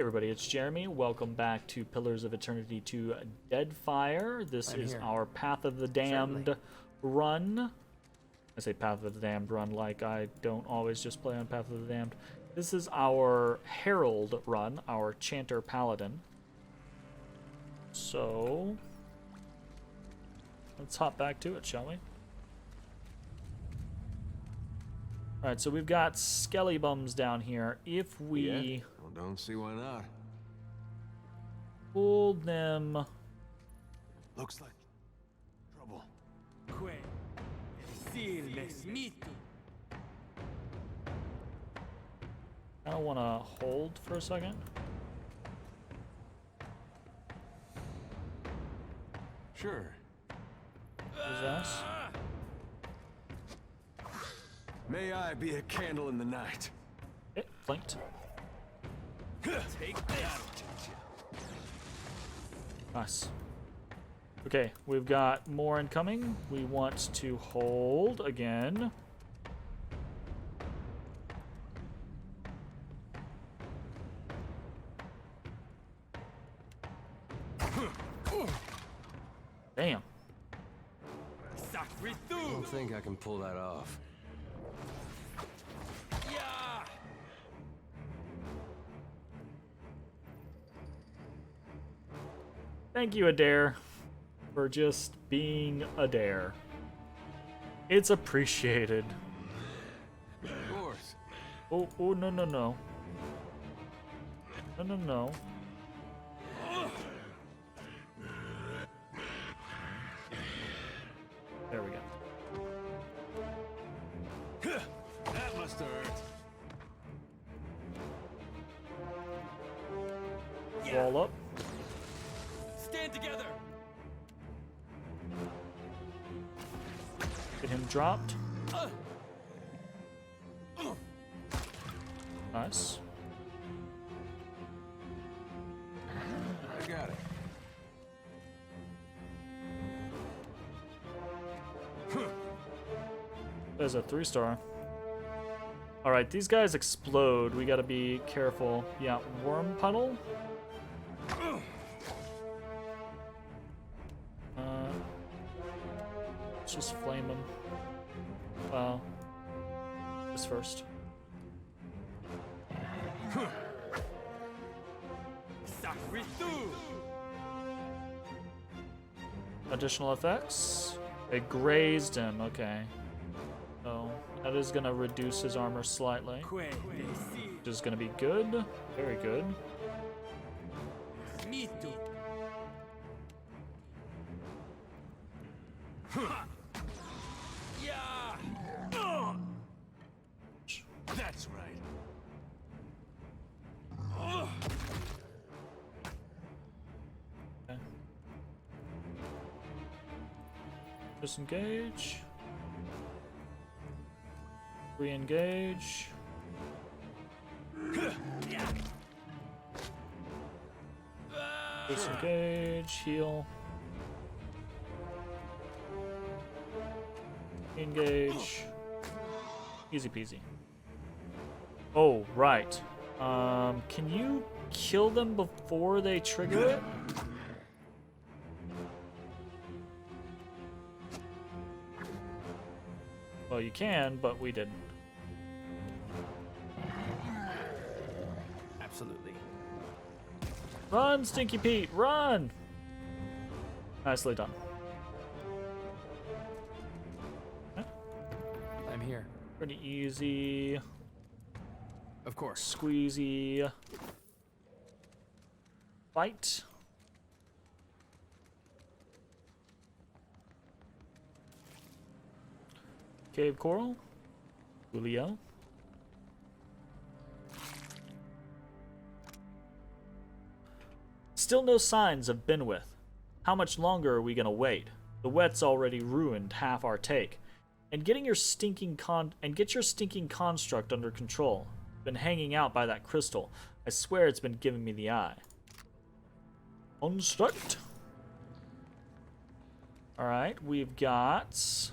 Everybody, it's Jeremy. Welcome back to Pillars of Eternity to Deadfire. This is our Path of the Damned run. I say Path of the Damned run like I don't always just play on Path of the Damned. This is our Herald run, our Chanter Paladin. So, let's hop back to it, shall we? Alright, so we've got skelly bums down here. If we well, don't see why not. pulled them... Looks like trouble. I don't want to hold for a second. Sure. Possess. May I be a candle in the night. Okay, flanked. Take that. Nice. Okay, we've got more incoming. We want to hold again. Damn. I don't think I can pull that off. Thank you, Adair, for just being Adair. It's appreciated. Of course. Oh, no, no, no. No, no, no. There we go. That must hurt. Wall up. Stand together. Get him dropped. Nice. I got it. There's a 3-star. Alright, these guys explode. We gotta be careful. Yeah, worm puddle. Let's just flame him. Well, this first. Additional effects. It grazed him. Okay. So that is gonna reduce his armor slightly, which is gonna be good. Very good. That's right. Okay. Disengage. Re-engage. Disengage. Heal. Engage. Easy peasy. Oh, right. Can you kill them before they trigger it? Well, you can, but we didn't. Absolutely. Run, Stinky Pete, run! Nicely done. Okay. I'm here. Pretty easy. Of course. Squeezy. Fight. Cave Coral. Julio. Still no signs of Benwith. How much longer are we gonna wait? The wet's already ruined half our take. And get your stinking construct under control. Been hanging out by that crystal. I swear it's been giving me the eye. Construct. Alright, we've got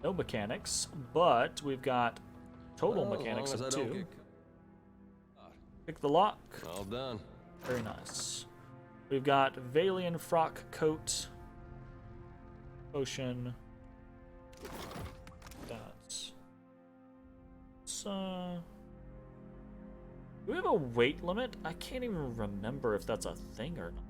no mechanics, but we've got total mechanics of 2. Pick the lock. All done. Very nice. We've got Valian frock coat. Potion. That's... So... Do we have a weight limit? I can't even remember if that's a thing or not.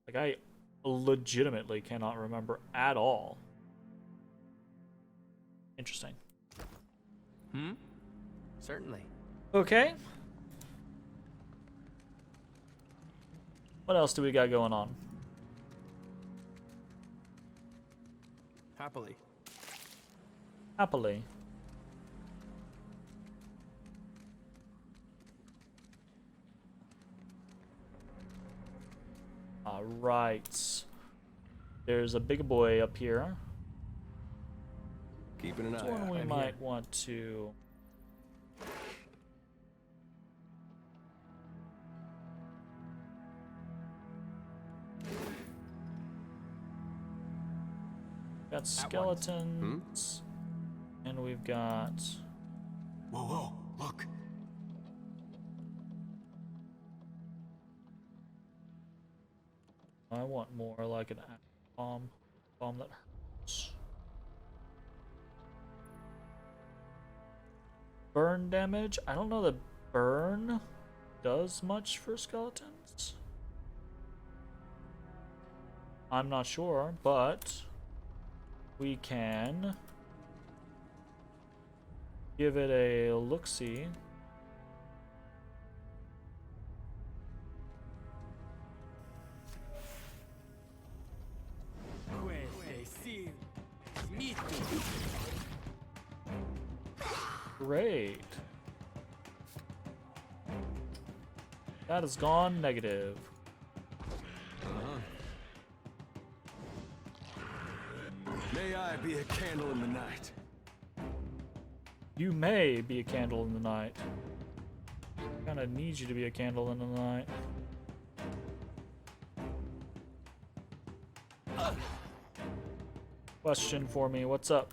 Like, I legitimately cannot remember at all. Interesting. Certainly. Okay. What else do we got going on? Happily. Happily. Alright. There's a big boy up here. Keeping an eye One out. we I'm might here. want to... Got skeletons. And we've got... Whoa, whoa, look. I want more like an bomb. Bomb that hurts. Burn damage. I don't know that burn does much for skeletons. I'm not sure, but we can give it a look-see. Great. That has gone negative. May I be a candle in the night. You may be a candle in the night. Kinda need you to be a candle in the night. Question for me, what's up?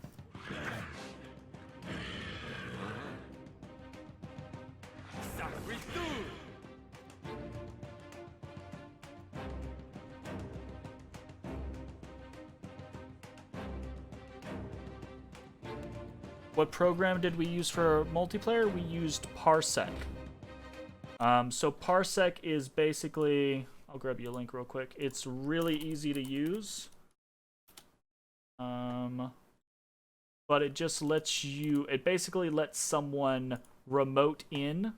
What program did we use for multiplayer? We used Parsec. So Parsec is basically... I'll grab you a link real quick. It's really easy to use. But it just lets you... It basically lets someone remote in.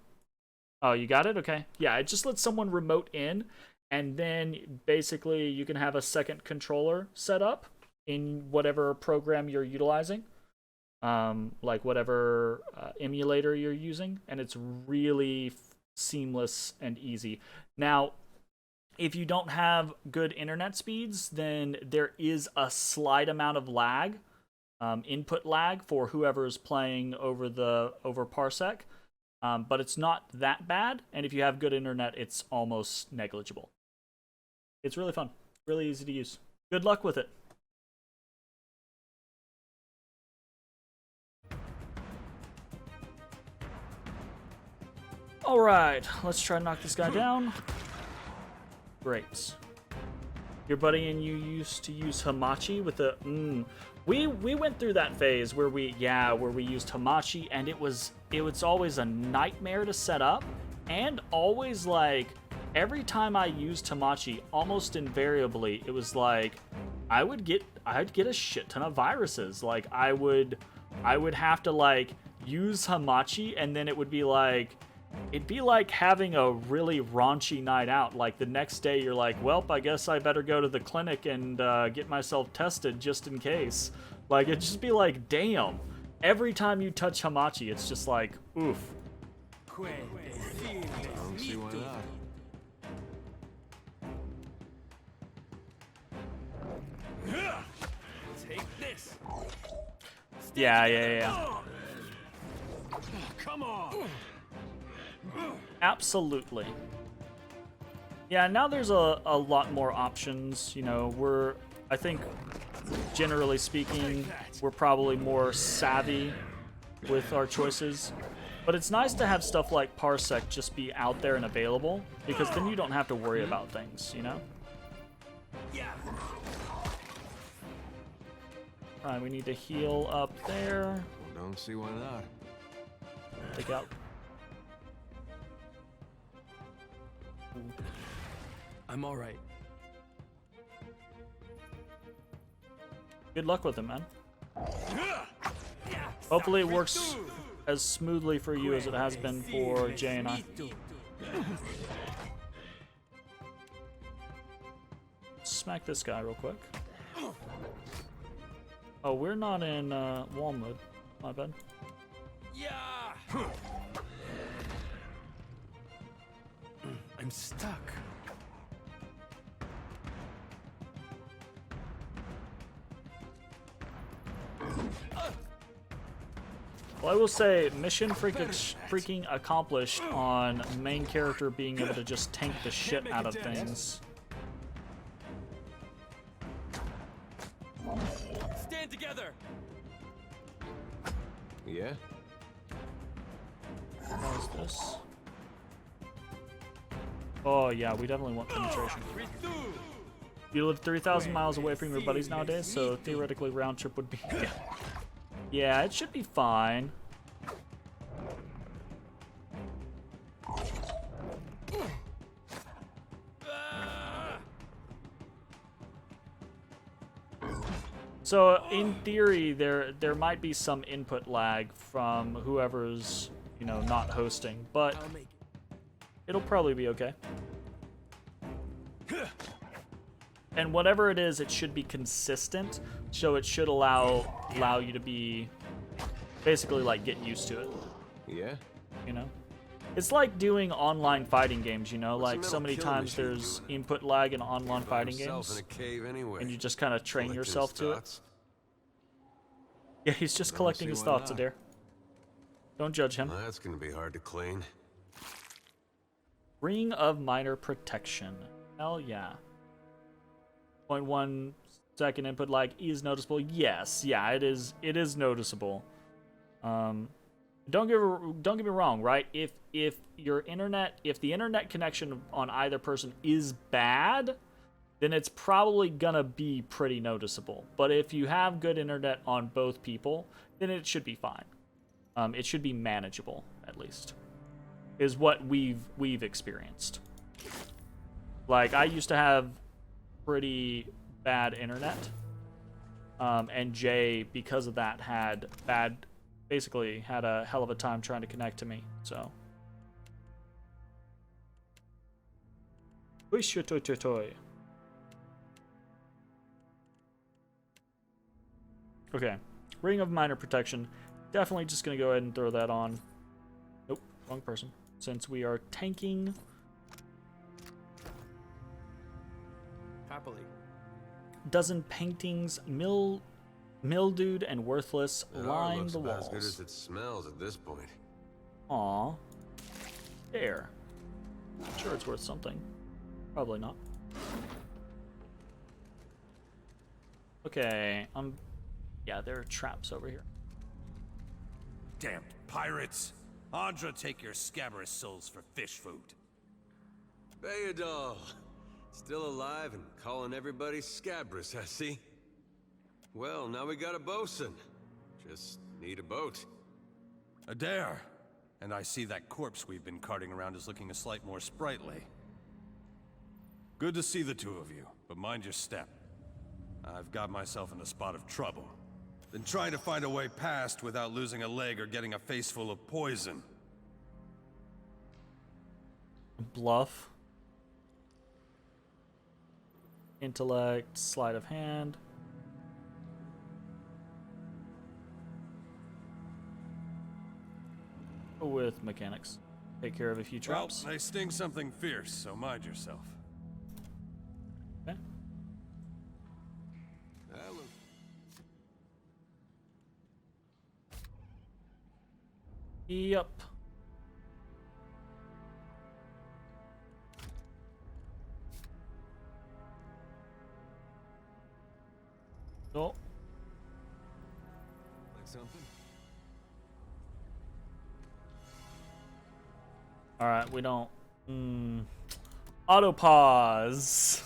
Oh, you got it? Okay. Yeah, it just lets someone remote in. And then basically you can have a second controller set up in whatever program you're utilizing. Like whatever emulator you're using, and it's really seamless and easy. Now, if you don't have good internet speeds, then there is a slight amount of lag, input lag for whoever is playing over Parsec, but it's not that bad. And if you have good internet, it's almost negligible. It's really fun, really easy to use. Good luck with it. Alright, let's try to knock this guy down. Great. Your buddy and you used to use Hamachi with the... We went through that phase where we used Hamachi, and it was always a nightmare to set up, and always like every time I used Hamachi, almost invariably it was like I'd get a shit ton of viruses. Like I would have to like use Hamachi, and then it would be like... It'd be like having a really raunchy night out. Like the next day you're like, well, I guess I better go to the clinic and get myself tested just in case. Like it'd just be like, damn. Every time you touch Hamachi, it's just like, oof. I don't see why not. Take this. Yeah. Come on. Absolutely. Yeah, now there's a lot more options. You know, I think, generally speaking, we're probably more savvy with our choices. But it's nice to have stuff like Parsec just be out there and available, because then you don't have to worry about things, you know? Alright, we need to heal up there. Don't see why not. Take out. I'm all right. Good luck with it, man. Hopefully it works as smoothly for you as it has been for Jay and I. Smack this guy real quick. Oh, we're not in wall mode. My bad. I'm stuck. Well, I will say, mission freaking accomplished on main character being able to just tank the shit out of things. Stand together. Yeah? What is this? Oh yeah, we definitely want penetration. You live 3,000 miles away from your buddies nowadays, so theoretically round trip would be... Yeah, it should be fine. So in theory, there might be some input lag from whoever's, you know, not hosting, but it'll probably be okay. And whatever it is, it should be consistent, so it should allow you to be basically like get used to it. Yeah? You know? It's like doing online fighting games, you know, like so many times there's input lag in online fighting games, In a cave anyway. and you just kind of train Collecting yourself his to it. thoughts. Yeah, he's just collecting his why thoughts, not. Adair. Don't judge him. Well, that's gonna be hard to clean. Ring of Minor Protection. Hell yeah. 0.1 second input lag is noticeable. Yes, yeah, it is noticeable. Don't get me wrong, right? If the internet connection on either person is bad, then it's probably gonna be pretty noticeable. But if you have good internet on both people, then it should be fine. It should be manageable, at least, is what we've experienced. Like, I used to have pretty bad internet, and Jay, because of that, basically had a hell of a time trying to connect to me. So, wish you toy toy toy. Okay, Ring of Minor Protection. Definitely just gonna go ahead and throw that on. Nope, wrong person. Since we are tanking. Happily. Dozen paintings, mildewed and worthless, It line looks the about walls. as good as it smells at this point. Aw. There. Sure it's worth something. Probably not. Okay, yeah, there are traps over here. Damned pirates! Andra, take your scabrous souls for fish food. Bayadol! Still alive and calling everybody scabrous, I see. Well, now we got a bosun. Just need a boat. Adair! And I see that corpse we've been carting around is looking a slight more sprightly. Good to see the two of you, but mind your step. I've got myself in a spot of trouble. Been trying to find a way past without losing a leg or getting a face full of poison. Bluff. Intellect, sleight of hand. Go with mechanics. Take care of a few traps. Well, they sting something fierce, so mind yourself. Okay. Yep. Oh. Like something? Alright, we don't... Auto pause.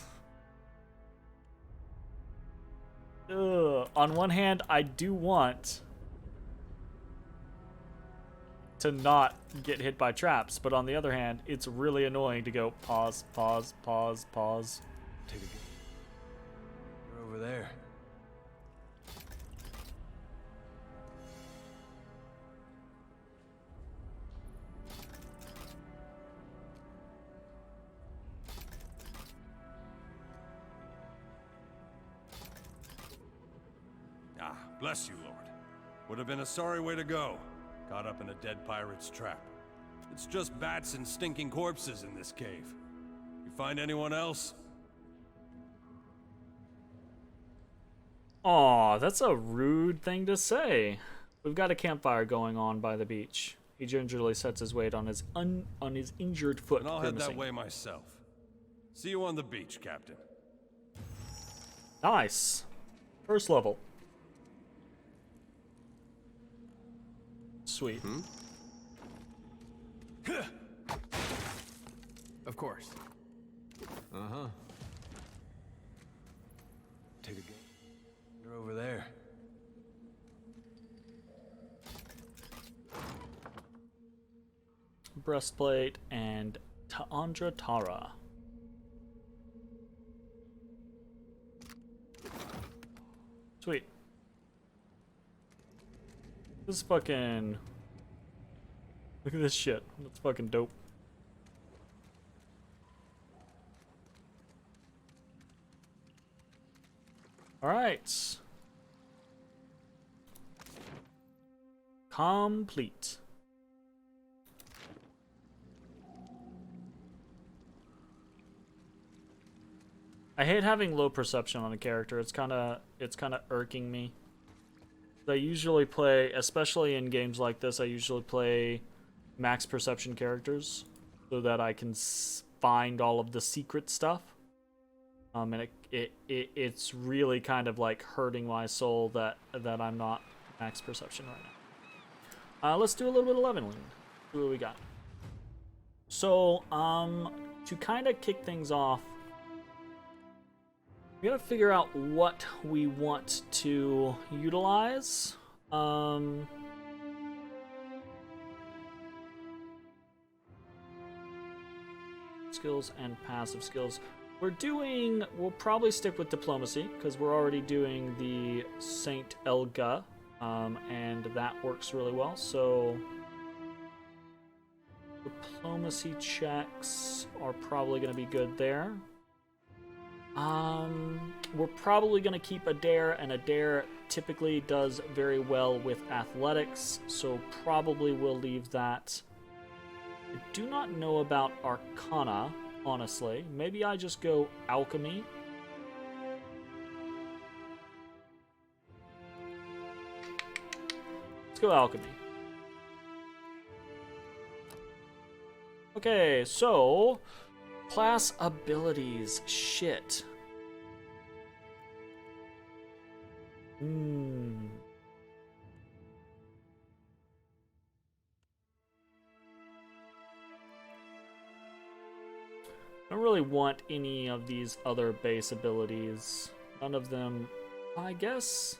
Ugh. On one hand, I do want to not get hit by traps, but on the other hand, it's really annoying to go pause, pause, pause, pause. Take a good... You're over there. Ah, bless you, Lord. Would have been a sorry way to go. Caught up in a dead pirate's trap. It's just bats and stinking corpses in this cave. You find anyone else? Aw, that's a rude thing to say. We've got a campfire going on by the beach. He gingerly sets his weight on his injured foot. And I'll head that grimacing. way myself. See you on the beach, Captain. Nice. First level. Sweet. Of course. Uh-huh. Take a good... You're over there. Breastplate and Ta'andra Tara. Sweet. This is fucking... Look at this shit. That's fucking dope. Alright. Complete. I hate having low perception on a character. It's kind of irking me. I usually play, especially in games like this, I usually play max perception characters so that I can find all of the secret stuff. And it's really kind of like hurting my soul that I'm not max perception right now. Let's do a little bit of leveling. See what we got. So, to kind of kick things off, we gotta figure out what we want to utilize. Skills and passive skills. We'll probably stick with diplomacy because we're already doing the Saint Elga, and that works really well. So diplomacy checks are probably gonna be good there. We're probably going to keep Adair, and Adair typically does very well with athletics, so probably we'll leave that. I do not know about Arcana, honestly. Maybe I just go Alchemy. Let's go Alchemy. Okay, so... Class abilities. Shit. I don't really want any of these other base abilities. None of them, I guess.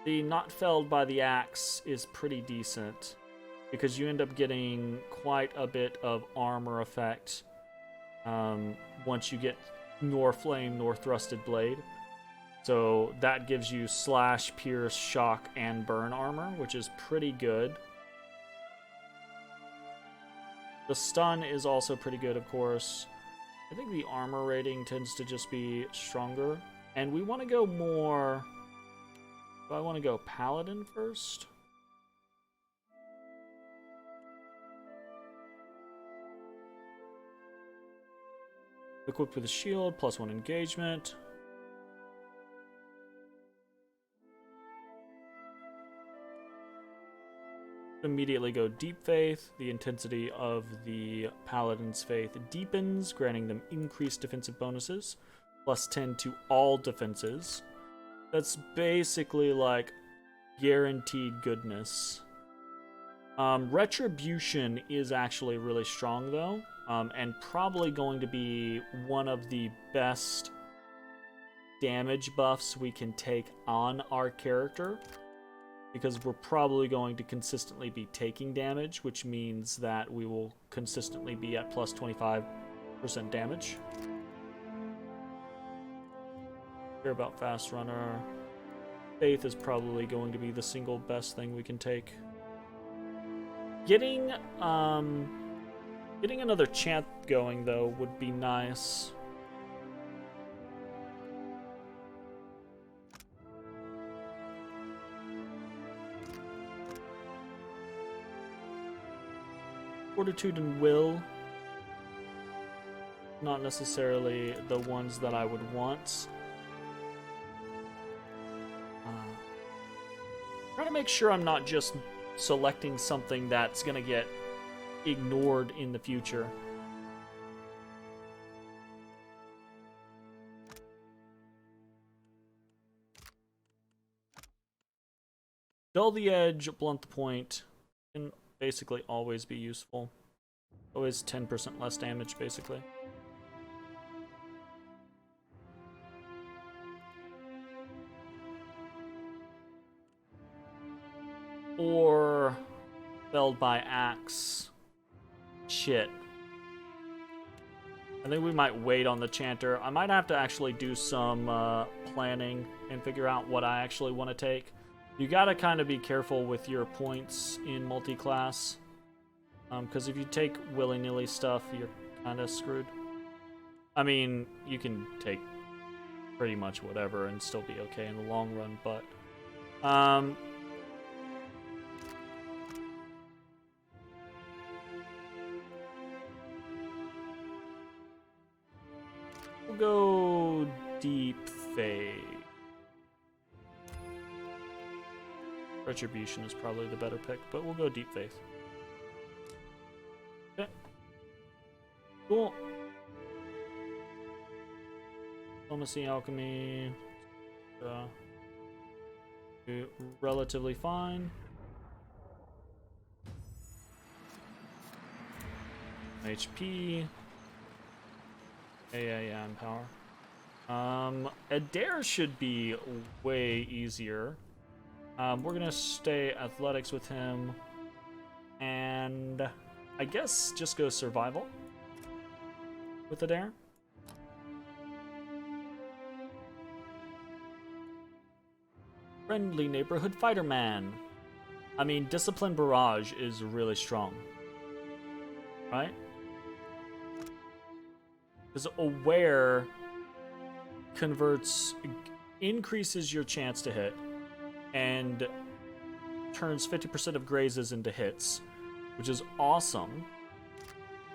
The not felled by the axe is pretty decent, because you end up getting quite a bit of armor effect once you get nor flame nor thrusted blade. So that gives you slash, pierce, shock, and burn armor, which is pretty good. The stun is also pretty good, of course. I think the armor rating tends to just be stronger. And we want to go more... Do I want to go Paladin first? Equipped with a shield, +1 engagement. Immediately go Deep Faith. The intensity of the Paladin's faith deepens, granting them increased defensive bonuses. +10 to all defenses. That's basically like guaranteed goodness. Retribution is actually really strong, though, and probably going to be one of the best damage buffs we can take on our character, because we're probably going to consistently be taking damage, which means that we will consistently be at plus 25% damage. Care about Fast Runner. Faith is probably going to be the single best thing we can take. Getting another chant going, though, would be nice. Fortitude and Will. Not necessarily the ones that I would want. Trying to make sure I'm not just selecting something that's gonna get ignored in the future. Dull the edge, blunt the point. Can basically always be useful. Always 10% less damage, basically. Or felled by axe. Shit. I think we might wait on the chanter. I might have to actually do some planning and figure out what I actually want to take. You gotta kind of be careful with your points in multi-class. Because if you take willy-nilly stuff, you're kind of screwed. I mean, you can take pretty much whatever and still be okay in the long run, but... we'll go Deep Faith. Retribution is probably the better pick, but we'll go Deep Faith. Okay. Cool. Diplomacy, Alchemy. Relatively fine. HP. Yeah, and power. Adair should be way easier. We're gonna stay athletics with him, and I guess just go survival with Adair. Friendly neighborhood fighter man. I mean, discipline barrage is really strong, right? Because aware increases your chance to hit and turns 50% of grazes into hits, which is awesome,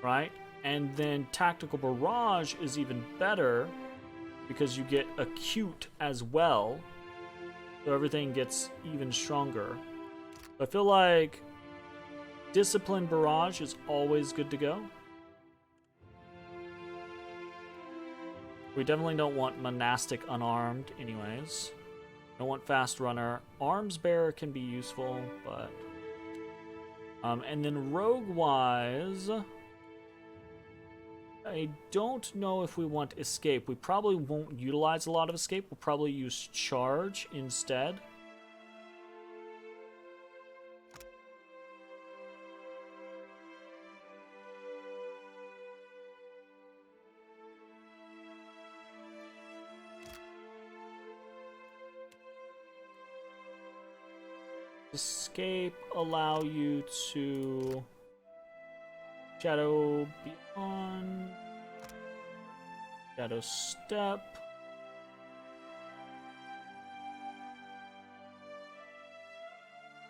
right? And then tactical barrage is even better because you get acute as well, so everything gets even stronger. I feel like discipline barrage is always good to go. We definitely don't want monastic unarmed anyways. Don't want fast runner. Arms bearer can be useful, but and then rogue wise, I don't know if we want escape. We probably won't utilize a lot of escape. We'll probably use charge instead. Escape allow you to shadow beyond, shadow step.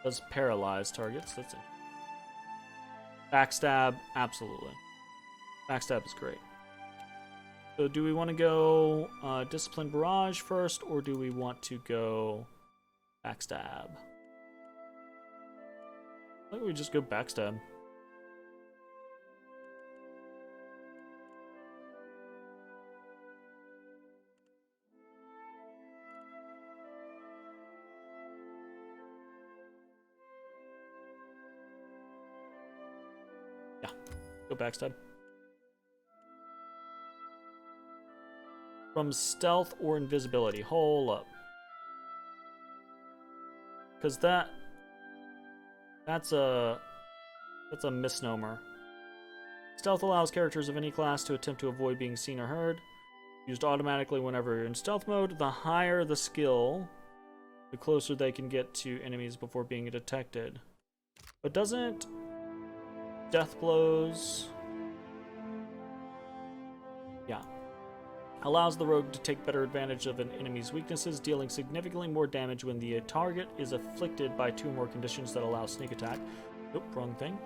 Does paralyze targets. That's it. Backstab, absolutely. Backstab is great. So do we want to go discipline barrage first, or do we want to go backstab? I think we just go backstab. Go backstab. From stealth or invisibility. Hold up. Because that's a misnomer. Stealth allows characters of any class to attempt to avoid being seen or heard. Used automatically whenever you're in stealth mode. The higher the skill, the closer they can get to enemies before being detected. But doesn't death blows... Yeah. Allows the rogue to take better advantage of an enemy's weaknesses, dealing significantly more damage when the target is afflicted by 2 or more conditions that allow sneak attack. Nope, wrong thing.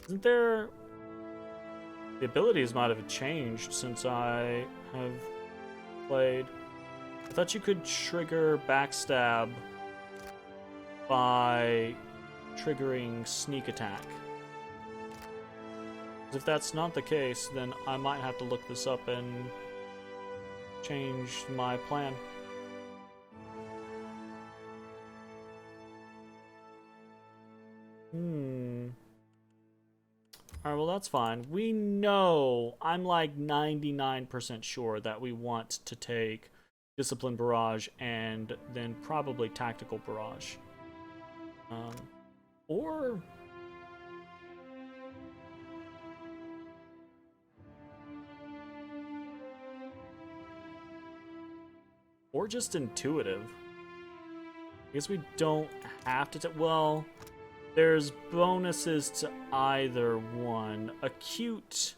Isn't there... The abilities might have changed since I have played. I thought you could trigger backstab by triggering sneak attack. If that's not the case, then I might have to look this up and change my plan. Alright, well that's fine. We know, I'm like 99% sure that we want to take Discipline Barrage and then probably Tactical Barrage. Or just intuitive. I guess we don't have to well, there's bonuses to either one. Acute,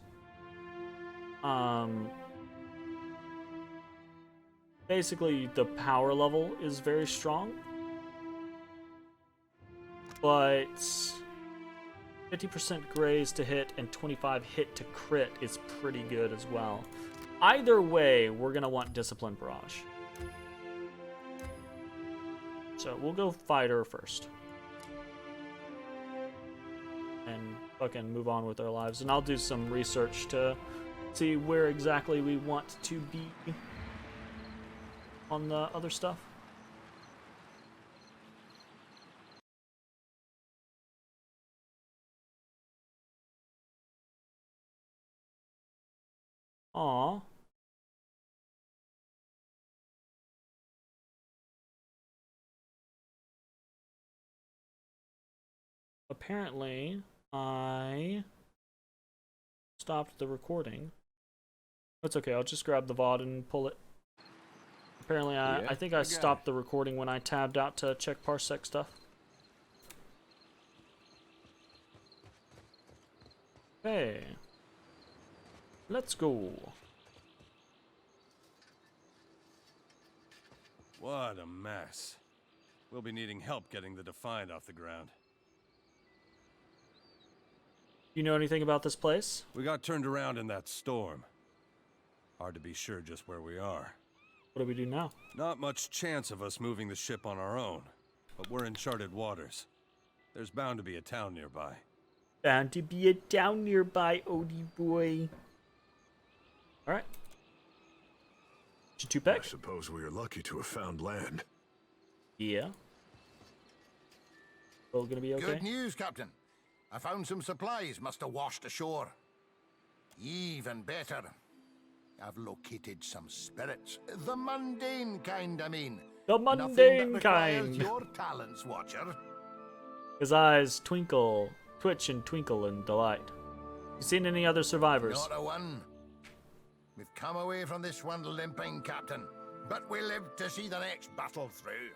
basically the power level is very strong, but 50% graze to hit and 25 hit to crit is pretty good as well. Either way, we're gonna want Discipline Barrage. So we'll go fighter first. And fucking move on with our lives. And I'll do some research to see where exactly we want to be on the other stuff. Aww. Apparently, I stopped the recording. That's okay, I'll just grab the VOD and pull it. Apparently, I think I stopped the recording when I tabbed out to check parsec stuff. Hey. Let's go. What a mess. We'll be needing help getting the Defiant off the ground. You know anything about this place? We got turned around in that storm. Hard to be sure just where we are. What do we do now? Not much chance of us moving the ship on our own, but we're in charted waters. There's bound to be a town nearby. Bound to be a town nearby, Odie boy. Alright. Did you I pick? suppose we are lucky to have found land. Yeah. All gonna be okay? Good news, Captain. I found some supplies must have washed ashore. Even better. I've located some spirits. The mundane kind, I mean. The mundane Nothing that requires kind. your talents, Watcher. His eyes twinkle, twitch and twinkle in delight. You seen any other survivors? Not a one. We've come away from this one limping, Captain, but we live to see the next battle through.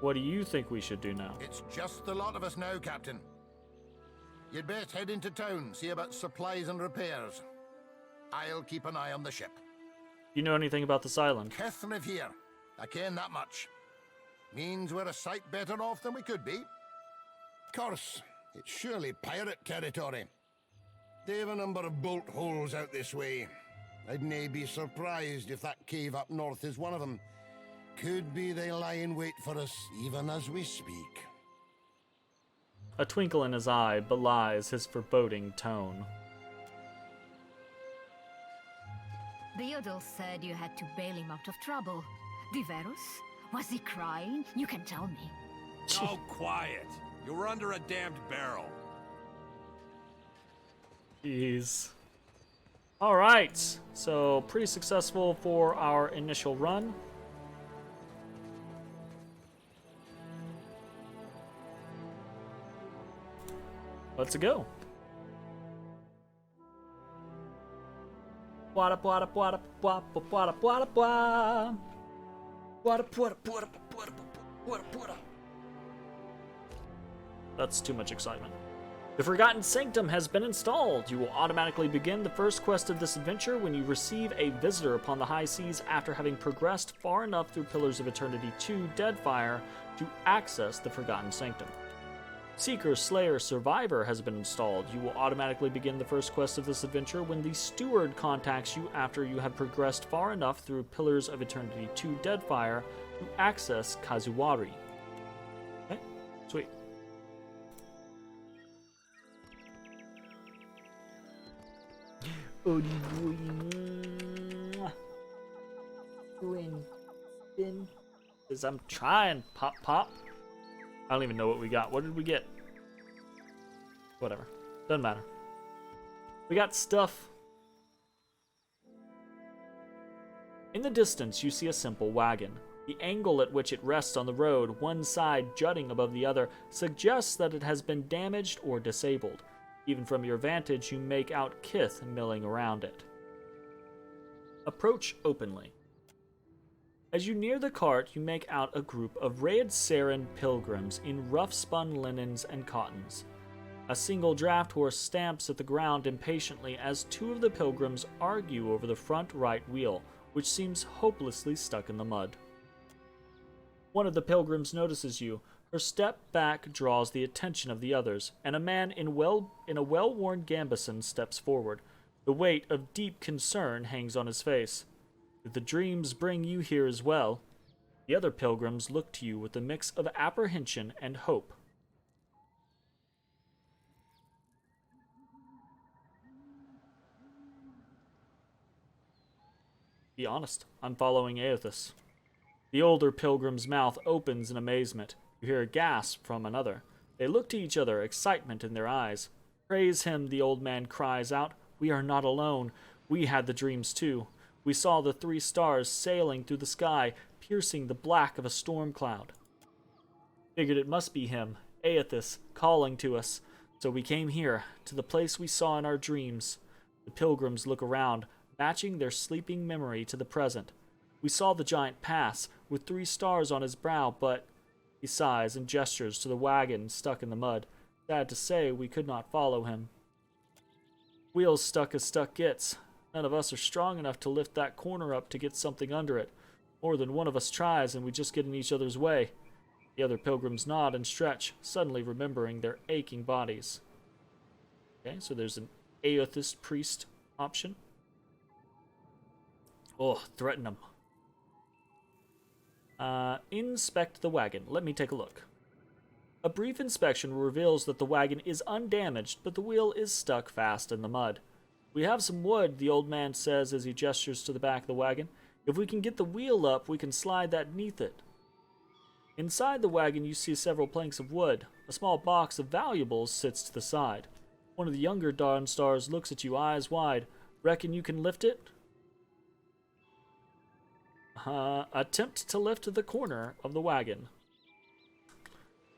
What do you think we should do now? It's just the lot of us now, Captain. You'd best head into town, see about supplies and repairs. I'll keep an eye on the ship. You know anything about this island? Kith live here. I ken that much. Means we're a sight better off than we could be. Course, it's surely pirate territory. They've a number of bolt holes out this way. I'd nae be surprised if that cave up north is one of them. Could be they lie in wait for us even as we speak. A twinkle in his eye belies his foreboding tone. Theodore said you had to bail him out of trouble. Diverus? Was he crying? You can tell me. Oh, quiet. You were under a damned barrel. Jeez. Alright, so pretty successful for our initial run. Let's go. Wada wada wada wada wada wada wada. Wada wada wada wada wada wada. That's too much excitement. The Forgotten Sanctum has been installed. You will automatically begin the first quest of this adventure when you receive a visitor upon the high seas after having progressed far enough through Pillars of Eternity 2 Deadfire to access the Forgotten Sanctum. Seeker, Slayer, Survivor has been installed. You will automatically begin the first quest of this adventure when the Steward contacts you after you have progressed far enough through Pillars of Eternity 2 Deadfire to access Kazuwari. Okay, sweet. Because I'm trying, pop. I don't even know what we got. What did we get? Whatever. Doesn't matter. We got stuff. In the distance, you see a simple wagon. The angle at which it rests on the road, one side jutting above the other, suggests that it has been damaged or disabled. Even from your vantage, you make out kith milling around it. Approach openly. As you near the cart, you make out a group of Raed Saren pilgrims in rough-spun linens and cottons. A single draft horse stamps at the ground impatiently as two of the pilgrims argue over the front right wheel, which seems hopelessly stuck in the mud. One of the pilgrims notices you. Her step back draws the attention of the others, and a man in a well-worn gambeson steps forward. The weight of deep concern hangs on his face. Did the dreams bring you here as well? The other pilgrims look to you with a mix of apprehension and hope. Be honest, I'm following Aethys. The older pilgrim's mouth opens in amazement. You hear a gasp from another. They look to each other, excitement in their eyes. Praise him, the old man cries out. We are not alone. We had the dreams too. We saw the 3 stars sailing through the sky, piercing the black of a storm cloud. Figured it must be him, Aethys, calling to us. So we came here, to the place we saw in our dreams. The pilgrims look around, matching their sleeping memory to the present. We saw the giant pass, with 3 stars on his brow, but... He sighs and gestures to the wagon stuck in the mud. Sad to say, we could not follow him. Wheels stuck as stuck gets. None of us are strong enough to lift that corner up to get something under it. More than one of us tries, and we just get in each other's way. The other pilgrims nod and stretch, suddenly remembering their aching bodies. Okay, so there's an Aethys priest option. Oh, threaten him. Inspect the wagon. Let me take a look. A brief inspection reveals that the wagon is undamaged, but the wheel is stuck fast in the mud. We have some wood, the old man says as he gestures to the back of the wagon. If we can get the wheel up, we can slide that beneath it. Inside the wagon, you see several planks of wood. A small box of valuables sits to the side. One of the younger Dawnstars looks at you, eyes wide. Reckon you can lift it? Attempt to lift the corner of the wagon.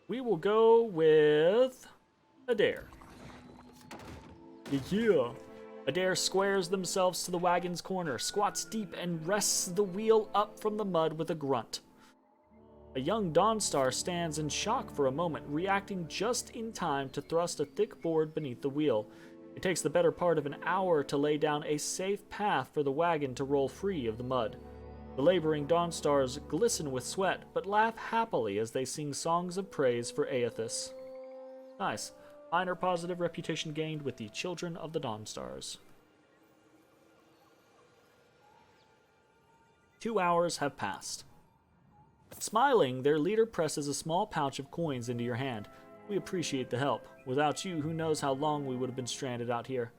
We will go with Adair. Yeah. Adair squares themselves to the wagon's corner, squats deep, and rests the wheel up from the mud with a grunt. A young Dawnstar stands in shock for a moment, reacting just in time to thrust a thick board beneath the wheel. It takes the better part of an hour to lay down a safe path for the wagon to roll free of the mud. The laboring Dawnstars glisten with sweat, but laugh happily as they sing songs of praise for Aethys. Nice. Minor positive reputation gained with the Children of the Dawnstars. 2 hours have passed. Smiling, their leader presses a small pouch of coins into your hand. We appreciate the help. Without you, who knows how long we would have been stranded out here.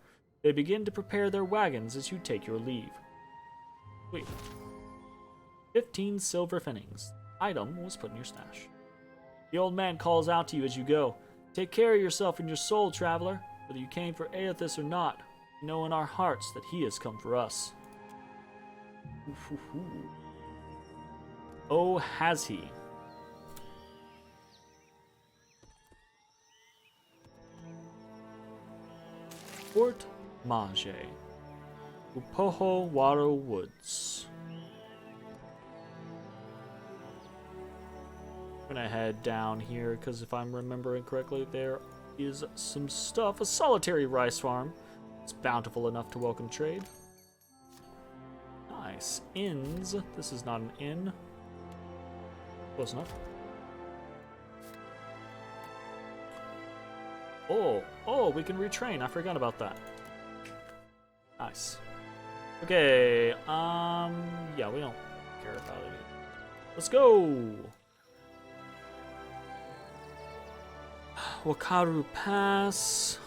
They begin to prepare their wagons as you take your leave. Sweet. 15 silver finnings. Item was put in your stash. The old man calls out to you as you go. Take care of yourself and your soul, traveler. Whether you came for Aethys or not, we know in our hearts that he has come for us. Oh, has he? Fort Mage. Upoho Waro Woods. I'm gonna head down here because if I'm remembering correctly, there is some stuff. A solitary rice farm. It's bountiful enough to welcome trade. Nice. Inns. This is not an inn. Close enough. Oh, we can retrain. I forgot about that. Nice. Okay, yeah, we don't care about it. Let's go! Wakaru Pass.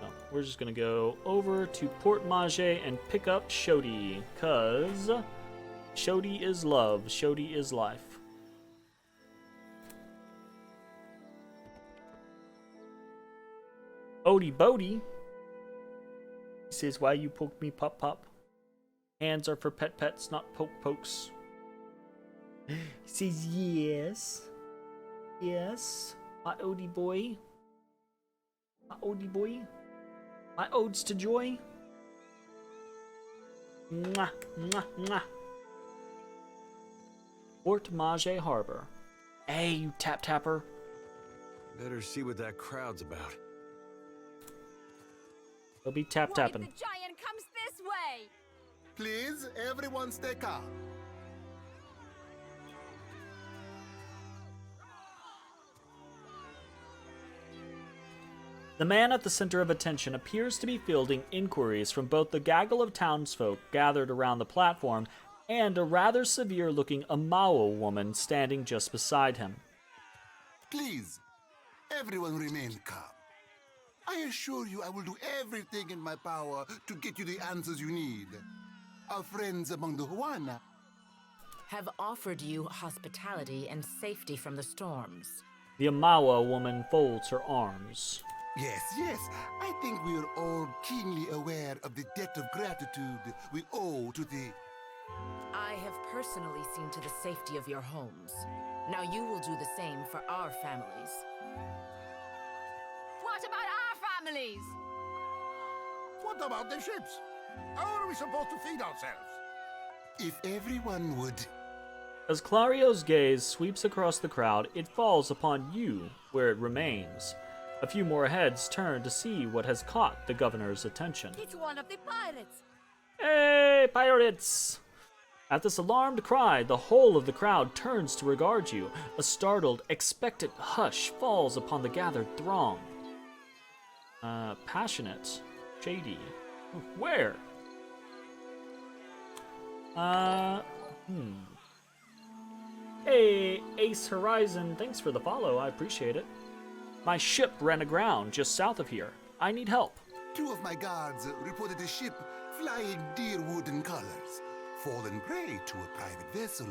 No, we're just gonna go over to Port Mage and pick up Shodi, cause Shodi is love, Shodi is life. Odie Bodie. He says, why you poke me, pop pop? Hands are for pets, not poke pokes. He says, yes. Yes. My Odie boy. My Odie boy. My odes to joy. Mwah, mwah, mwah. Port Mage Harbor. Hey, you tapper. Better see what that crowd's about. They'll be tapping. The giant comes this way. Please, everyone stay calm. The man at the center of attention appears to be fielding inquiries from both the gaggle of townsfolk gathered around the platform and a rather severe-looking Amawa woman standing just beside him. Please, everyone remain calm. I assure you I will do everything in my power to get you the answers you need. Our friends among the Huana have offered you hospitality and safety from the storms. The Amawa woman folds her arms. Yes, I think we are all keenly aware of the debt of gratitude we owe to the... I have personally seen to the safety of your homes. Now you will do the same for our families. What about our families? What about the ships? How are we supposed to feed ourselves? If everyone would... As Clario's gaze sweeps across the crowd, it falls upon you, where it remains. A few more heads turn to see what has caught the governor's attention. It's one of the pirates. Hey, pirates! At this alarmed cry, the whole of the crowd turns to regard you. A startled, expectant hush falls upon the gathered throng. Passionate. Shady. Where? Hey, Ace Horizon, thanks for the follow, I appreciate it. My ship ran aground just south of here. I need help. 2 of my guards reported a ship flying deer wooden colors, fallen prey to a private vessel.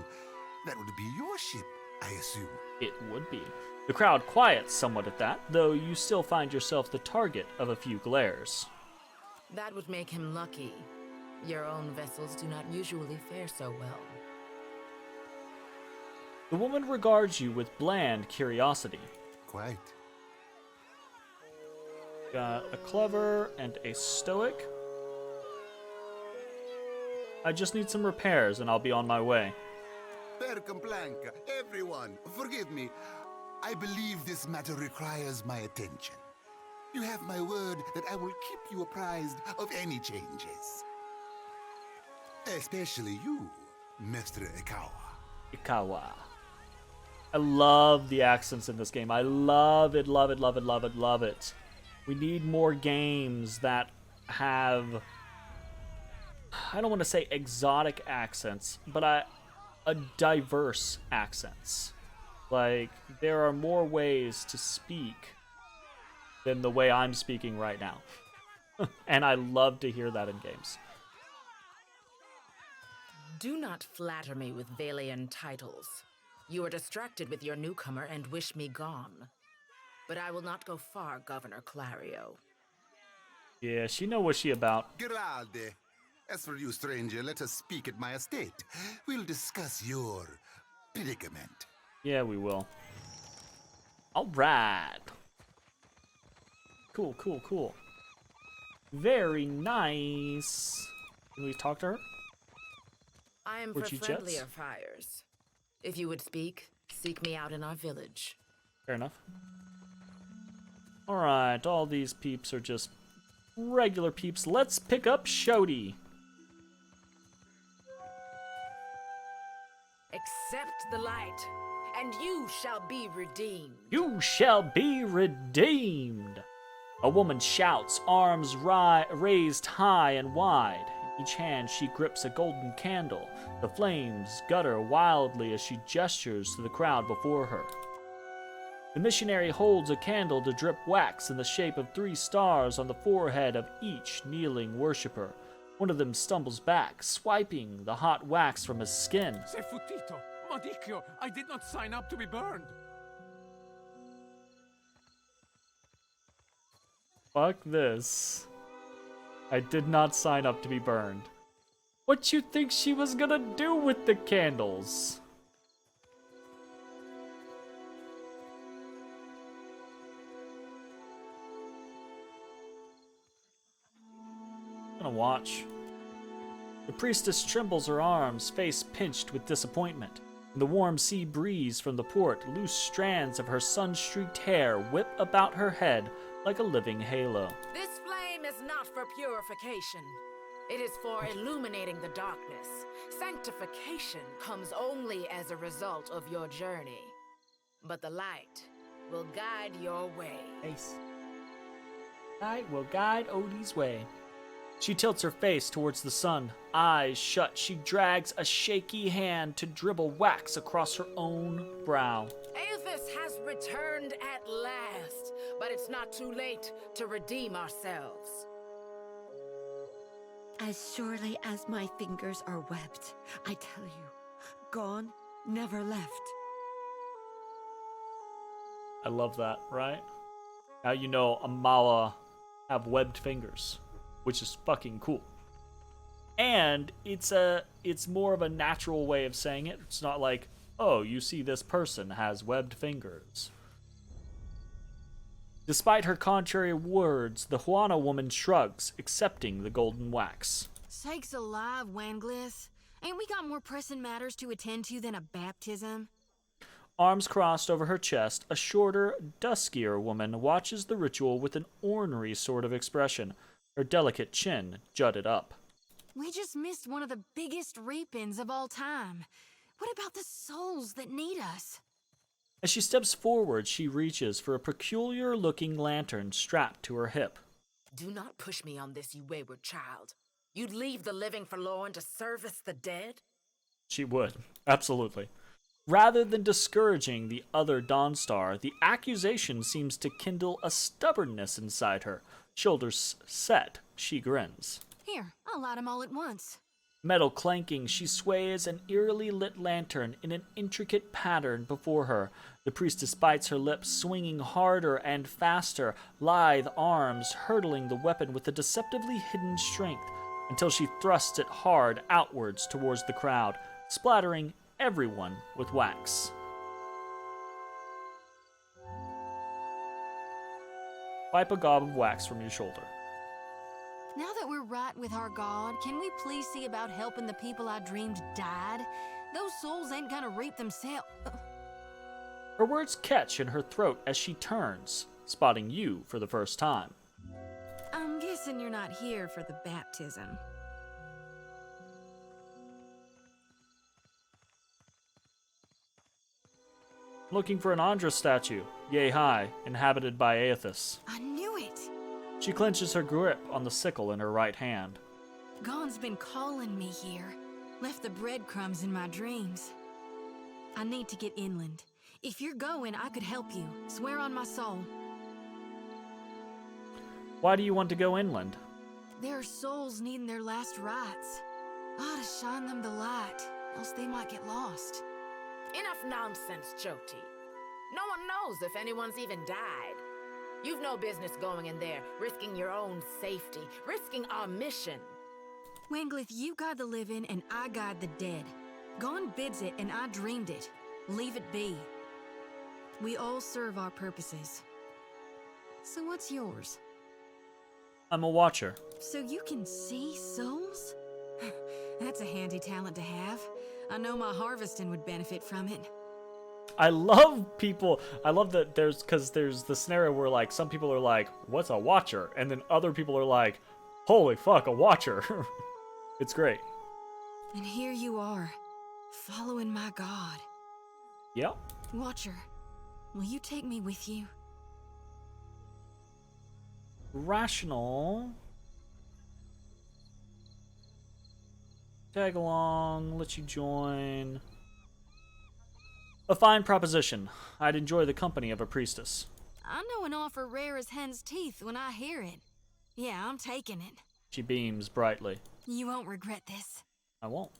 That would be your ship, I assume. It would be. The crowd quiets somewhat at that, though you still find yourself the target of a few glares. That would make him lucky. Your own vessels do not usually fare so well. The woman regards you with bland curiosity. Quite. Got a clever and a stoic. I just need some repairs and I'll be on my way. Percomplanca, everyone, forgive me. I believe this matter requires my attention. You have my word that I will keep you apprised of any changes. Especially you, Mr. Ikawa. Ikawa. I love the accents in this game. I love it, love it, love it, love it, love it. We need more games that have, I don't want to say exotic accents, but a diverse accents. Like, there are more ways to speak than the way I'm speaking right now. And I love to hear that in games. Do not flatter me with Valian titles. You are distracted with your newcomer and wish me gone. But I will not go far, Governor Clario. Yeah, she know what she about. Geralde, as for you, stranger, let us speak at my estate. We'll discuss your predicament. Yeah, we will. All right. Cool, cool, cool. Very nice. Can we talk to her? I am Would for you friendlier jets? fires. If you would speak, seek me out in our village. Fair enough. All right, all these peeps are just regular peeps. Let's pick up Shodi. Accept the light, and you shall be redeemed. You shall be redeemed. A woman shouts, arms raised high and wide. In each hand she grips a golden candle. The flames gutter wildly as she gestures to the crowd before her. The missionary holds a candle to drip wax in the shape of 3 stars on the forehead of each kneeling worshiper. One of them stumbles back, swiping the hot wax from his skin. Se futito, Madicchio, I did not sign up to be burned. Fuck this. I did not sign up to be burned. What you think she was gonna do with the candles? I'm gonna watch. The priestess trembles her arms, face pinched with disappointment. In the warm sea breeze from the port, loose strands of her sun-streaked hair whip about her head like a living halo. This flame is not for purification. It is for illuminating the darkness. Sanctification comes only as a result of your journey. But the light will guide your way. Face. Light will guide Odie's way. She tilts her face towards the sun. Eyes shut, she drags a shaky hand to dribble wax across her own brow. Aethys has returned at last, but it's not too late to redeem ourselves. As surely as my fingers are webbed, I tell you, gone, never left. I love that, right? Now you know Amala have webbed fingers, which is fucking cool. And it's more of a natural way of saying it. It's not like, oh, you see this person has webbed fingers. Despite her contrary words, the Huana woman shrugs, accepting the golden wax. Sakes alive, Wanglith. Ain't we got more pressing matters to attend to than a baptism? Arms crossed over her chest, a shorter, duskier woman watches the ritual with an ornery sort of expression, her delicate chin jutted up. We just missed one of the biggest reap-ins of all time. What about the souls that need us? As she steps forward, she reaches for a peculiar-looking lantern strapped to her hip. Do not push me on this, you wayward child. You'd leave the living forlorn to service the dead? She would, absolutely. Rather than discouraging the other Dawnstar, the accusation seems to kindle a stubbornness inside her. Shoulders set, she grins. Here, I'll light 'em all at once. Metal clanking, she sways an eerily lit lantern in an intricate pattern before her. The priestess bites her lips, swinging harder and faster, lithe arms hurtling the weapon with a deceptively hidden strength, until she thrusts it hard outwards towards the crowd, splattering everyone with wax. Wipe a gob of wax from your shoulder. Now that we're right with our God, can we please see about helping the people I dreamed died? Those souls ain't gonna reap themselves. Her words catch in her throat as she turns, spotting you for the first time. I'm guessing you're not here for the baptism. Looking for an Andra statue, yay high, inhabited by Aethys. I knew it! She clenches her grip on the sickle in her right hand. Gon's been calling me here. Left the breadcrumbs in my dreams. I need to get inland. If you're going, I could help you. Swear on my soul. Why do you want to go inland? There are souls needing their last rites. I ought to shine them the light, else they might get lost. Enough nonsense, Choti. No one knows if anyone's even died. You've no business going in there, risking your own safety, risking our mission. Wingleth, you guard the living and I guard the dead. Gon bids it and I dreamed it. Leave it be. We all serve our purposes. So what's yours? I'm a watcher. So you can see souls? That's a handy talent to have. I know my harvesting would benefit from it. I love that because there's the scenario where like some people are like, what's a watcher? And then other people are like, holy fuck, a watcher. It's great. And here you are, following my god. Yep. Watcher, will you take me with you? Rational. Tag along, let you join. A fine proposition. I'd enjoy the company of a priestess. I know an offer rare as hen's teeth when I hear it. Yeah, I'm taking it. She beams brightly. You won't regret this. I won't.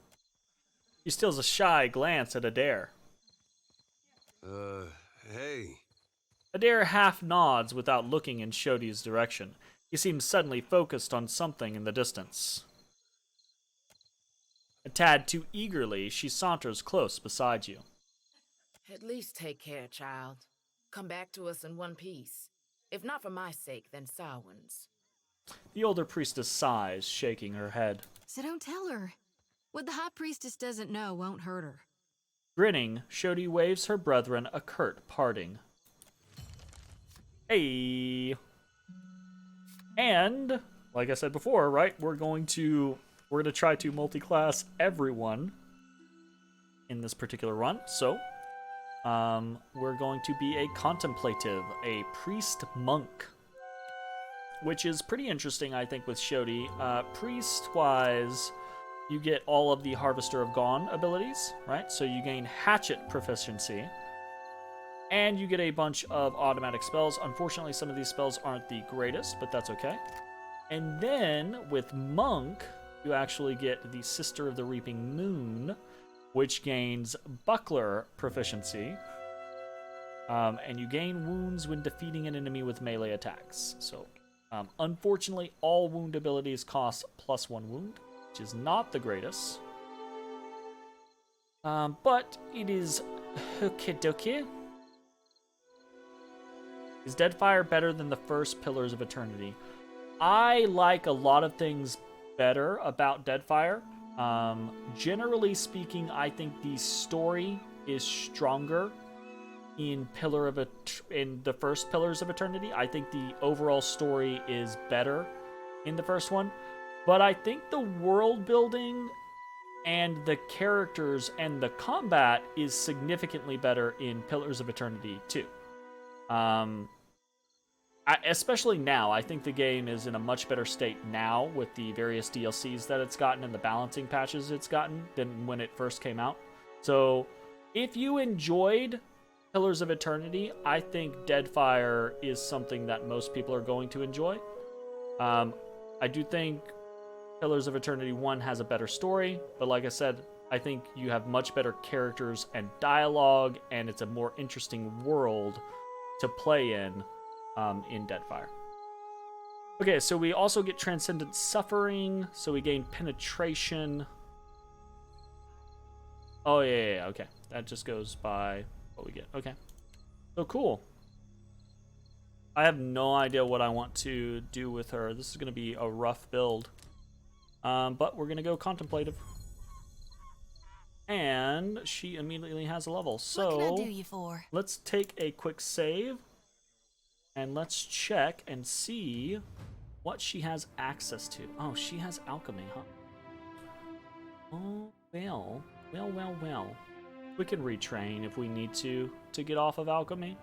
She steals a shy glance at Adair. Hey. Adair half nods without looking in Shodi's direction. He seems suddenly focused on something in the distance. A tad too eagerly, she saunters close beside you. At least take care, child. Come back to us in one piece. If not for my sake, then Samhain's. The older priestess sighs, shaking her head. So don't tell her. What the High Priestess doesn't know won't hurt her. Grinning, Shodi waves her brethren a curt parting. Hey! And, like I said before, right, we're going to try to multi-class everyone in this particular run, so we're going to be a contemplative, a priest-monk, which is pretty interesting, I think, with Shodi. Priest-wise, you get all of the Harvester of Gone abilities, right? So you gain Hatchet proficiency, and you get a bunch of automatic spells. Unfortunately, some of these spells aren't the greatest, but that's okay. And then, with Monk, you actually get the Sister of the Reaping Moon, which gains Buckler proficiency. And you gain wounds when defeating an enemy with melee attacks. So, unfortunately, all wound abilities cost +1 wound, which is not the greatest. But it is okie-dokie. Is Deadfire better than the first Pillars of Eternity? I like a lot of things better about Deadfire. Generally speaking, I think the story is stronger in the first Pillars of Eternity. I think the overall story is better in the first one, but I think the world building and the characters and the combat is significantly better in Pillars of Eternity 2. Especially now, I think the game is in a much better state now with the various DLCs that it's gotten and the balancing patches it's gotten than when it first came out. So, if you enjoyed Pillars of Eternity, I think Deadfire is something that most people are going to enjoy. I do think Pillars of Eternity 1 has a better story, but like I said, I think you have much better characters and dialogue, and it's a more interesting world to play in Deadfire. Okay, so we also get Transcendent Suffering, so we gain Penetration. Oh, yeah, okay. That just goes by what we get. Okay. So cool. I have no idea what I want to do with her. This is going to be a rough build. But we're going to go Contemplative. And she immediately has a level. So what can I do you for? Let's take a quick save. And let's check and see what she has access to. Oh, she has alchemy, huh? Oh, well. We can retrain if we need to get off of alchemy.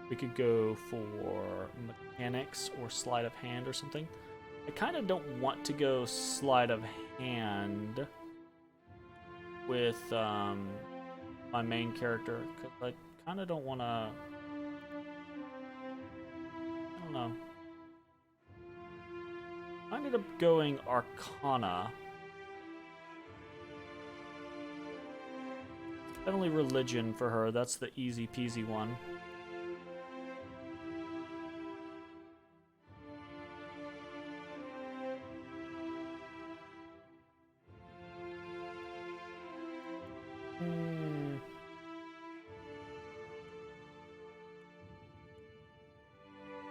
We could go for mechanics or sleight of hand or something. I kind of don't want to go sleight of hand with my main character, because I kind of don't want to... I don't know. I ended up going Arcana, Definitely religion for her. That's the easy peasy one.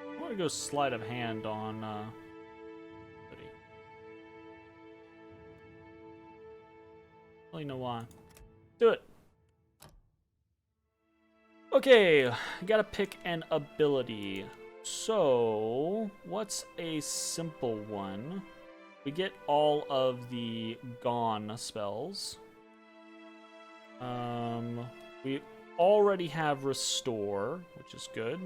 I want to go sleight of hand on Hoodie. I don't know why. Do it. Okay, gotta pick an ability. So, what's a simple one? We get all of the Gone spells. We already have Restore, which is good.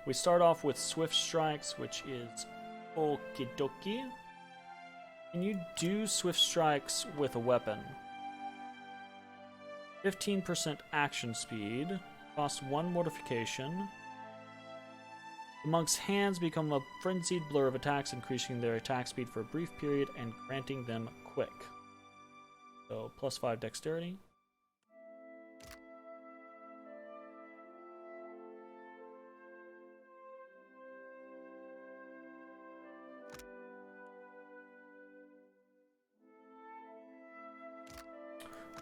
We start off with Swift Strikes, which is okie dokie. Can you do Swift Strikes with a weapon? 15% action speed, costs 1 mortification. The monk's hands become a frenzied blur of attacks, increasing their attack speed for a brief period and granting them quick. So, +5 dexterity.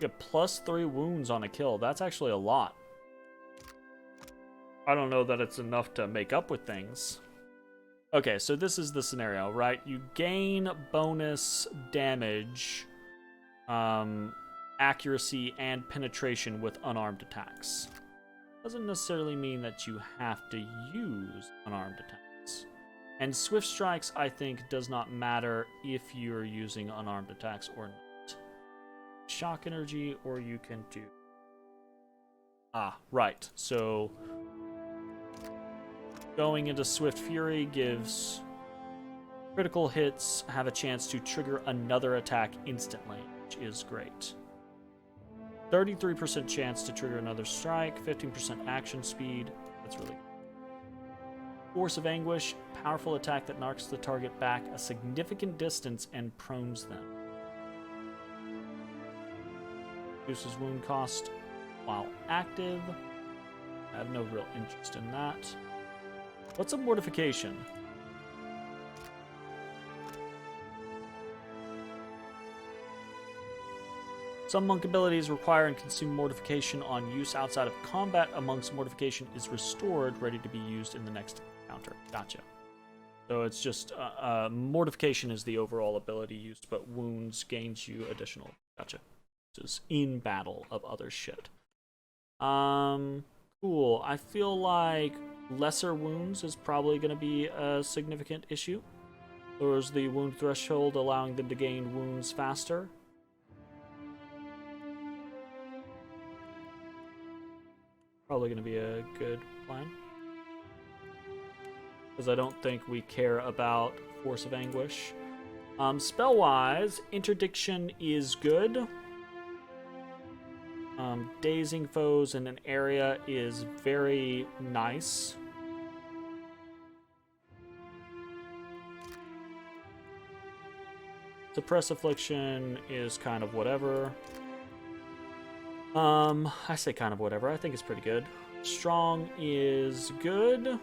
You get +3 wounds on a kill. That's actually a lot. I don't know that it's enough to make up with things. Okay, so this is the scenario, right? You gain bonus damage, accuracy, and penetration with unarmed attacks. Doesn't necessarily mean that you have to use unarmed attacks. And Swift Strikes, I think, does not matter if you're using unarmed attacks or not. Shock energy, or you can do... right. So, going into Swift Fury gives critical hits, have a chance to trigger another attack instantly, which is great. 33% chance to trigger another strike, 15% action speed. That's really good. Force of Anguish, powerful attack that knocks the target back a significant distance and prones them. Reduces wound cost while active. I have no real interest in that. What's a mortification? Some monk abilities require and consume mortification on use outside of combat. Amongst mortification is restored, ready to be used in the next encounter. Gotcha. So it's just mortification is the overall ability used, but wounds gains you additional. Gotcha. Is in battle of other shit. Cool. I feel like lesser wounds is probably going to be a significant issue. Lowers the wound threshold, allowing them to gain wounds faster. Probably going to be a good plan. Because I don't think we care about Force of Anguish. Spell-wise, Interdiction is good. Dazing foes in an area is very nice. Suppress Affliction is kind of whatever. I say kind of whatever. I think it's pretty good. Strong is good.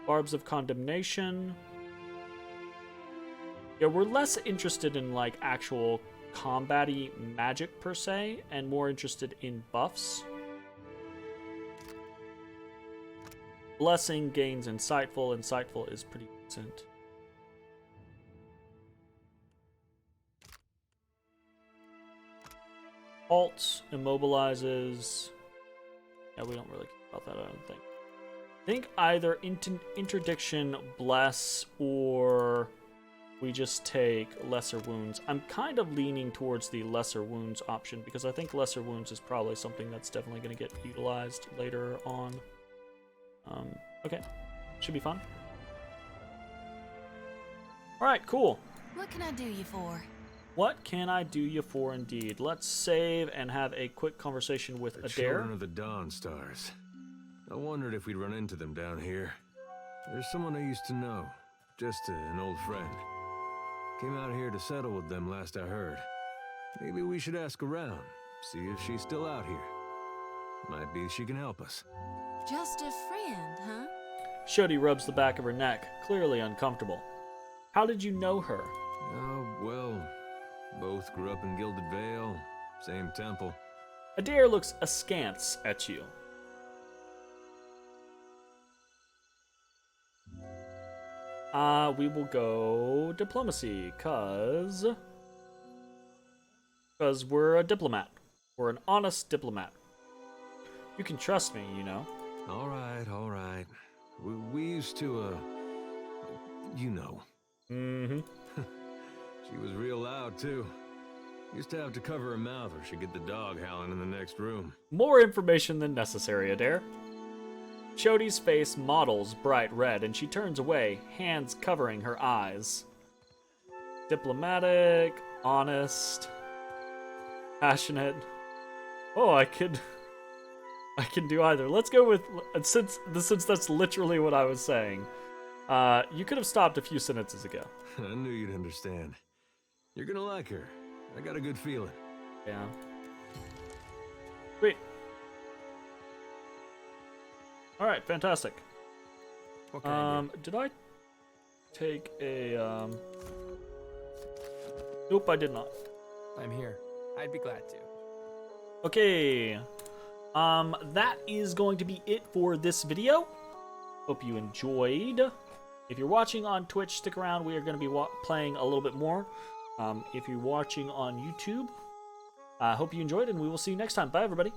Barbs of Condemnation. Yeah, we're less interested in, like, actual combat-y magic, per se, and more interested in buffs. Blessing gains Insightful. Insightful is pretty decent. Halt immobilizes. Yeah, we don't really care about that, I don't think. I think either Interdiction, Bless, or... we just take lesser wounds. I'm kind of leaning towards the lesser wounds option because I think lesser wounds is probably something that's definitely going to get utilized later on. Okay. Should be fun. Alright, cool. What can I do you for? What can I do you for indeed? Let's save and have a quick conversation with The Adair. Children of the Dawn Stars. I wondered if we'd run into them down here. There's someone I used to know. Just an old friend. Came out here to settle with them last I heard. Maybe we should ask around, see if she's still out here. Might be she can help us. Just a friend, huh? Shodi rubs the back of her neck, clearly uncomfortable. How did you know her? Oh, well, both grew up in Gilded Vale, same temple. Adair looks askance at you. We will go diplomacy, cause we're a diplomat. We're an honest diplomat. You can trust me, you know. All right. We used to, you know. Mm-hmm. She was real loud, too. Used to have to cover her mouth or she'd get the dog howling in the next room. More information than necessary, Adair. Shodi's face mottles bright red, and she turns away, hands covering her eyes. Diplomatic, honest, passionate. Oh, I can do either. Let's go with, since that's literally what I was saying. You could have stopped a few sentences ago. I knew you'd understand. You're gonna like her. I got a good feeling. Yeah. Sweet. All right, fantastic. Okay. Did I take a Nope, I did not. I'm here. I'd be glad to. Okay. That is going to be it for this video. Hope you enjoyed. If you're watching on Twitch, stick around. We are going to be playing a little bit more. If you're watching on YouTube, I hope you enjoyed, and we will see you next time. Bye, everybody.